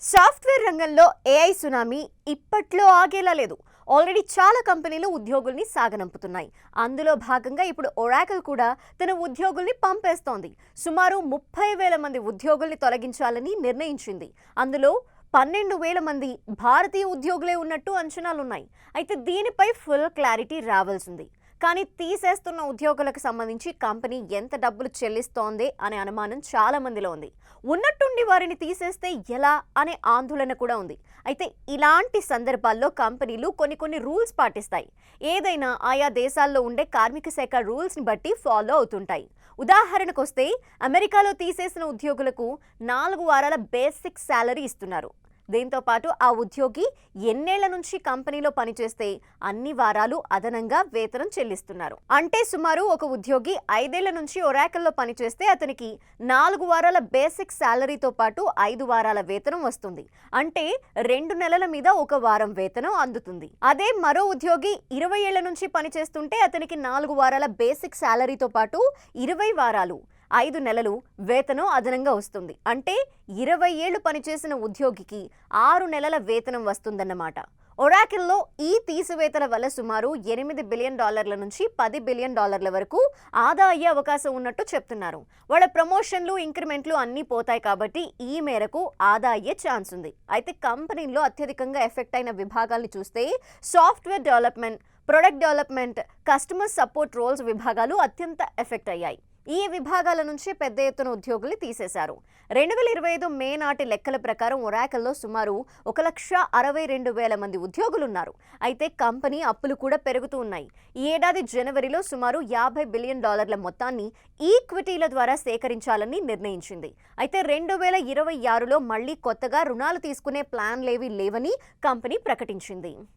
Software రంగంలో AI tsunami ఇప్పట్లో ఆగేలా లేదు. ఆల్రెడీ చాలా కంపెనీలు ఉద్యోగుల్ని సాగనంపుతున్నాయి. అందులో భాగంగా ఇప్పుడు ఒరాకిల్ కూడా తన ఉద్యోగుల్ని పంపేస్తోంది. సుమారు 30,000 మంది ఉద్యోగుల్ని తొలగించాలని నిర్ణయించింది. అందులో 12,000 మంది భారతీయ ఉద్యోగులే ఉన్నట్టు అంచనాలున్నాయి. అయితే దీనిపై ఫుల్ క్లారిటీ రావాల్సింది. కానీ తీసేస్తున్న ఉద్యోగులకు సంబంధించి కంపెనీ ఎంత డబ్బులు చెల్లిస్తోంది అనే అనుమానం చాలా మందిలో ఉంది. ఉన్నట్టుండి వారిని తీసేస్తే ఎలా అనే ఆందోళన కూడా ఉంది. అయితే ఇలాంటి సందర్భాల్లో కంపెనీలు కొన్ని రూల్స్ పాటిస్తాయి. ఏదైనా ఆయా దేశాల్లో ఉండే కార్మిక శాఖ రూల్స్ని బట్టి ఫాలో అవుతుంటాయి. ఉదాహరణకు వస్తే అమెరికాలో తీసేసిన ఉద్యోగులకు 4 వారాల బేసిక్ శాలరీ ఇస్తున్నారు. దీంతో పాటు ఆ ఉద్యోగి ఎన్నేళ్ల నుంచి కంపెనీలో పనిచేస్తే అన్ని వారాలు అదనంగా వేతనం చెల్లిస్తున్నారు. అంటే సుమారు ఒక ఉద్యోగి 5 ఏళ్ల నుంచి ఒరాకిల్లో పనిచేస్తే అతనికి 4 వారాల బేసిక్ శాలరీతో పాటు 5 వారాల వేతనం వస్తుంది. అంటే 2 నెలల మీద 1 వారం వేతనం అందుతుంది. అదే మరో ఉద్యోగి 20 ఏళ్ల నుంచి పనిచేస్తుంటే అతనికి 4 వారాల బేసిక్ శాలరీతో పాటు 20 వారాలు 5 నెలలు వేతనం అదనంగా వస్తుంది. అంటే 20 ఏళ్లు పనిచేసిన ఉద్యోగికి 6 నెలల వేతనం వస్తుందన్నమాట. ఒరాకిల్లో ఈ తీసివేతల వల్ల సుమారు $8 బిలియన్ నుంచి $10 బిలియన్ వరకు ఆదా అయ్యే అవకాశం ఉన్నట్టు చెప్తున్నారు. వాళ్ళ ప్రమోషన్లు, ఇంక్రిమెంట్లు అన్నీ పోతాయి కాబట్టి ఈ మేరకు ఆదా అయ్యే ఛాన్స్ ఉంది. అయితే కంపెనీల్లో అత్యధికంగా ఎఫెక్ట్ అయిన విభాగాల్ని చూస్తే software development, product development, customer support roles విభాగాలు అత్యంత ఎఫెక్ట్ అయ్యాయి. ఈ విభాగాల నుంచి పెద్ద ఎత్తున ఉద్యోగులు తీసేశారు. 2025 మే నాటి లెక్కల ప్రకారం ఒరాకిల్లో సుమారు 1,62,000 మంది ఉద్యోగులున్నారు. అయితే కంపెనీ అప్పులు కూడా పెరుగుతూ ఉన్నాయి. ఈ ఏడాది జనవరిలో సుమారు $50 బిలియన్ మొత్తాన్ని ఈక్విటీల ద్వారా సేకరించాలని నిర్ణయించింది. అయితే 2026లో మళ్లీ కొత్తగా రుణాలు తీసుకునే ప్లాన్లేవీ లేవని కంపెనీ ప్రకటించింది.